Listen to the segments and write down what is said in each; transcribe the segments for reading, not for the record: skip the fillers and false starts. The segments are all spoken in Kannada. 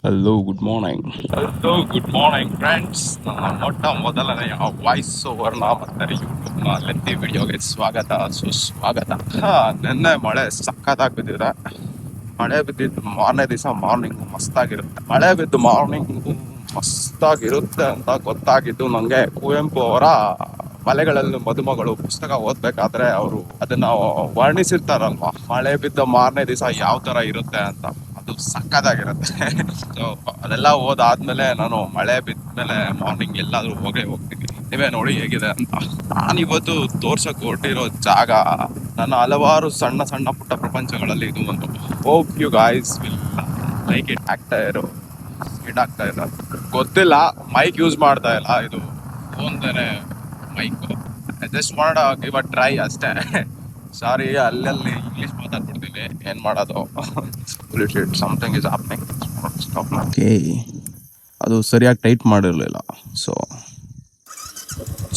Hello good morning. Hello good morning friends. ನನ್ನ ಮೊದಲನೆಯ ವಾಯ್ಸ್ ಓವರ್ ಮತ್ತೆ ಯೂಟ್ಯೂಬ್ನ ಲೆಂತಿ ವಿಡಿಯೋಗೆ ಸ್ವಾಗತ ಸುಸ್ವಾಗತ. ನಿನ್ನೆ ಮಳೆ ಸಖತ್ತಾಗಿ ಬಿದ್ದಿದೆ. ಮಳೆ ಬಿದ್ದಿದ್ದು ಮಾರನೇ ದಿವಸ ಮಾರ್ನಿಂಗ್ ಮಸ್ತಾಗಿರುತ್ತೆ. ಮಳೆ ಬಿದ್ದು ಮಾರ್ನಿಂಗ್ ಮಸ್ತಾಗಿರುತ್ತೆ ಅಂತ ಗೊತ್ತಾಗಿದ್ದು ನನಗೆ ಕುವೆಂಪು ಅವರ ಮಲೆಗಳಲ್ಲಿ ಮದುಮಗಳು ಪುಸ್ತಕ ಓದ್ಬೇಕಾದ್ರೆ ಅವರು ಅದನ್ನ ವರ್ಣಿಸಿರ್ತಾರಲ್ವಾ, ಮಳೆ ಬಿದ್ದ ಮಾರನೇ ದಿವಸ ಯಾವ ತರ ಇರುತ್ತೆ ಅಂತ. ಅದು ಸಕ್ಕತ್ತಾಗಿರುತ್ತೆ. ಸೊ ಅದೆಲ್ಲ ಓದಾದ್ಮೇಲೆ ನಾನು ಮಳೆ ಬಿದ್ಮೇಲೆ ಮಾರ್ನಿಂಗ್ ಎಲ್ಲಾದ್ರೂ ಹೋಗ್ತೀನಿ. ನೀವೇ ನೋಡಿ ಹೇಗಿದೆ ಅಂತ. ನಾನಿವತ್ತು ತೋರ್ಸಕ್ ಹೊರಟಿರೋ ಜಾಗ ನನ್ನ ಹಲವಾರು ಸಣ್ಣ ಸಣ್ಣ ಪುಟ್ಟ ಪ್ರಪಂಚಗಳಲ್ಲಿ ಇದು ಒಂದು. Hope you guys will like it. ಆಗ್ತಾ ಇಲ್ಲ ಗೊತ್ತಿಲ್ಲ, ಮೈಕ್ ಯೂಸ್ ಮಾಡ್ತಾ ಇಲ್ಲ, ಇದು ಫೋನ್ದೇನೆ ಮೈಕ್. ಜಸ್ಟ್ ಮಾಡ ಗಿವ್ ಅ ಟ್ರೈ ಅಷ್ಟೇ. ಸಾರಿ, ಅಲ್ಲಲ್ಲಿ ಇಂಗ್ಲಿಷ್ ಮಾತಾಡ್ಬಿಡ್ತೀನಿ, ಏನ್ ಮಾಡೋದು. Something is happening. ಓಕೆ, ಅದು ಸರಿಯಾಗಿ ಟೈಟ್ ಮಾಡಿರಲಿಲ್ಲ. ಸೊ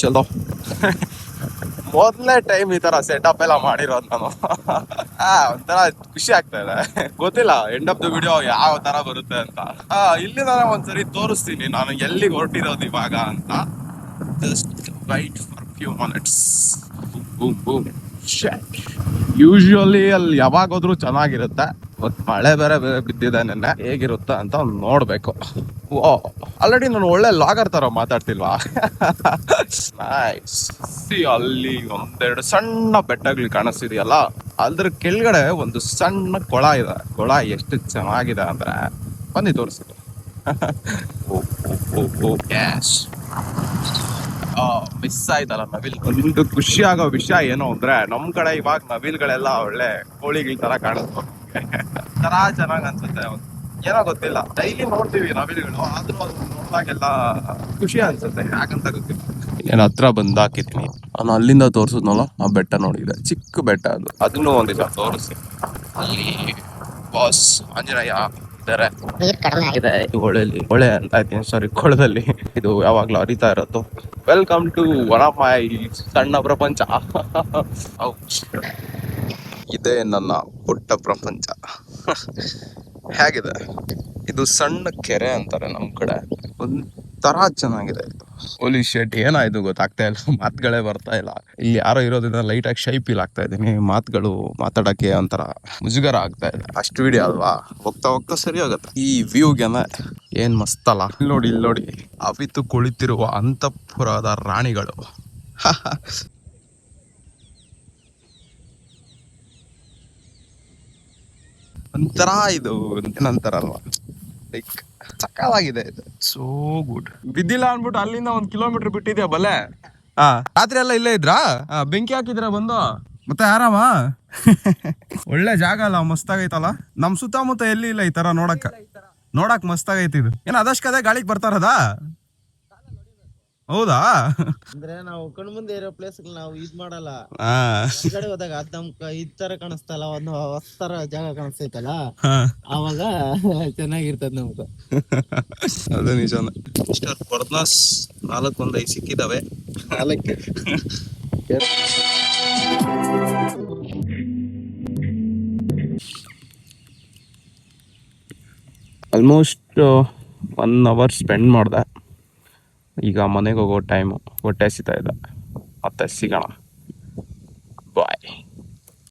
ಚಲೋ. ಮೊದಲನೇ ಟೈಮ್ ಈ ತರ ಸೆಟಪ್ ಎಲ್ಲ ಮಾಡಿರೋದು ನಾನು. ಒಂಥರ ಖುಷಿ ಆಗ್ತಾ ಇದೆ. ಗೊತ್ತಿಲ್ಲ ಎಂಡ್ ಆಫ್ ದ ವಿಡಿಯೋ ಯಾವ ತರ ಬರುತ್ತೆ ಅಂತ. ಇಲ್ಲಿ ನಾನು ಒಂದ್ಸರಿ ತೋರಿಸ್ತೀನಿ ನಾನು ಎಲ್ಲಿಗೆ ಹೊರಟಿರೋದು ಇವಾಗ ಅಂತ. Just wait for few minutes. Boom boom. Usually ಅಲ್ಲಿ ಯಾವಾಗ ಹೋದ್ರೂ ಚೆನ್ನಾಗಿರುತ್ತೆ. ಮಳೆ ಬೇರೆ ಬಿದ್ದಿದೆ ನೆನ್ನೆ, ಹೇಗಿರುತ್ತೆ ಅಂತ ನೋಡ್ಬೇಕು. ಆಲ್ರೆಡಿ ನಾನು ಒಳ್ಳೆ ಲಾಗರ್ ತರ ಮಾತಾಡ್ತಿಲ್ವಾ? ನೈಸ್. ಅಲ್ಲಿ ಒಂದೆರಡು ಸಣ್ಣ ಬೆಟ್ಟಗಳು ಕಾಣಿಸ್ತಿದೆಯಲ್ಲ, ಅದ್ರ ಕೆಳಗಡೆ ಒಂದು ಸಣ್ಣ ಕೊಳ ಇದೆ. ಕೊಳ ಎಷ್ಟು ಚೆನ್ನಾಗಿದೆ ಅಂದ್ರೆ ಬನ್ನಿ ತೋರಿಸಿದ್ರು. ಮಿಸ್ ಆಯ್ತಲ್ಲ ನವಿಲ್. ಒಂದು ಖುಷಿ ಆಗೋ ವಿಷಯ ಏನು ಅಂದ್ರೆ ನಮ್ ಕಡೆ ಇವಾಗ ನವಿಲ್ಗಳೆಲ್ಲ ಒಳ್ಳೆ ಕೋಳಿಗಳ ತರ ಕಾಣಿಸ್ತು. ತರ ಚೆನ್ನಾಗ್ ಅನ್ಸುತ್ತೆ. ಏನೋ ಗೊತ್ತಿಲ್ಲ, ಡೈಲಿ ನೋಡ್ತೀವಿ ನವಿಲುಗಳು, ಆದ್ರೂ ಅದು ನೋಡ್ದಾಗೆಲ್ಲ ಖುಷಿ ಅನ್ಸುತ್ತೆ, ಯಾಕಂತ ಗೊತ್ತಿಲ್ಲ. ಏನ್ ಹತ್ರ ಬಂದ್ ಹಾಕಿದೀನಿ ನಾನು. ಅಲ್ಲಿಂದ ತೋರ್ಸುದ್ನಲ್ಲ ಆ ಬೆಟ್ಟ ನೋಡಿದೆ, ಚಿಕ್ಕ ಬೆಟ್ಟ ಅದು. ಅದನ್ನು ಒಂದಿನ ತೋರಿಸಿ. ಅಲ್ಲಿ ಬಾಸ್ ಆಂಜನೇಯ ಇದ್ದಾರೆ. ಹೊಳೆ ಅಂತ ಆಯ್ತೀನಿ, ಸಾರಿ, ಕೊಳದಲ್ಲಿ ಇದು ಯಾವಾಗ್ಲೂ ಹರಿತಾ ಇರತ್ತು. Welcome to one of my ಸಣ್ಣ ಪ್ರಪಂಚ. ಇದೇ ನನ್ನ ಪುಟ್ಟ ಪ್ರಪಂಚ. ಹೇಗಿದೆ ಇದು? ಸಣ್ಣ ಕೆರೆ ಅಂತಾರೆ ನಮ್ ಕಡೆ, ಒಂಥರ ಚೆನ್ನಾಗಿದೆ ಇದು. ಹೋಲಿ ಶೆಟ್, ಏನಾಯ್ತು ಗೊತ್ತಾಗ್ತಾ ಇಲ್ಲ, ಮಾತುಗಳೇ ಬರ್ತಾ ಇಲ್ಲ. ಇಲ್ಲಿ ಯಾರೋ ಇರೋದ್ರಿಂದ ಲೈಟ್ ಆಗಿ ಶೈ ಫೀಲ್ ಆಗ್ತಾ ಇದೀನಿ. ಮಾತುಗಳು ಮಾತಾಡಕ್ಕೆ ಒಂಥರ ಮುಜುಗರ ಆಗ್ತಾ ಇದೆ. ಅಷ್ಟು ವಿಡಿಯೋ ಅಲ್ವಾ, ಹೋಗ್ತಾ ಹೋಗ್ತಾ ಸರಿ ಆಗತ್ತೆ. ಈ ವ್ಯೂಗೆನ ಏನ್ ಮಸ್ತಲ್ಲ. ಇಲ್ಲಿ ನೋಡಿ ಅವಿತು ಕುಳಿತಿರುವ ಅಂತಃಪುರದ ರಾಣಿಗಳು. ಒಂಥರ ಇದು ಏನಂತಾರಲ್ವಾ, ಲೈಕ್ ಸಕ್ಕತ್ತಾಗಿದೆ ಇದು. So good. ಬಿದ್ದಿಲ್ಲ ಅನ್ಬಿಟ್ಟು ಅಲ್ಲಿಂದ 1 ಕಿಲೋಮೀಟರ್ ಬಿಟ್ಟಿದ್ಯಾ ಬಲೆ. ರಾತ್ರಿ ಎಲ್ಲ ಇಲ್ಲೇ ಇದ್ರಾ? ಬೆಂಕಿ ಹಾಕಿದ್ರ ಬಂದು? ಮತ್ತೆ ಆರಾಮ. ಒಳ್ಳೆ ಜಾಗ ಅಲ್ಲ, ಮಸ್ತಾಗೈತಲ್ಲ. ನಮ್ ಸುತ್ತಮುತ್ತ ಎಲ್ಲಿ ಇಲ್ಲ ಈ ತರ ನೋಡಕ್ ಮಸ್ತಾಗೈತಿ ಇದು. ಏನ್ ಅದಷ್ಟೇ ಗಾಳಿಗೆ ಬರ್ತಾರದ? ಹೌದಾ? ಅಂದ್ರೆ ನಾವು ಕಣ್ ಮುಂದೆ ಇರೋ ಪ್ಲೇಸ್ ನಾವು ಇದ್ ಮಾಡಲ್ಲ. ಕಡೆ ಹೋದಾಗ ಅದ್ ನಮ್ಕ ಇದ್ ತರ ಕಾಣಿಸ್ತಲ್ಲ, ಒಂದು ತರ ಜಾಗ ಕಾಣಿಸ್ತೈತಲ್ಲ, ಅವಾಗ ಚೆನ್ನಾಗಿರ್ತದ ನಮ್ಗ. ಅದು ನಿಜಾನ. ಮಿಸ್ಟರ್ ಕೊರ್ನಾಸ್ 4-1 ಸಿಕ್ಕಿದಾವೆ. 4 ಆಲ್ಮೋಸ್ಟ್ 1 ಅವರ್ ಸ್ಪೆಂಡ್ ಮಾಡ್ದೆ. ಈಗ ಮನೆಗೆ ಹೋಗೋ ಟೈಮು. ಹೊಟ್ಟೆ ಹಸಿತಾ ಇದೆ. ಮತ್ತೆ ಸಿಗೋಣ. ಬಾಯ್.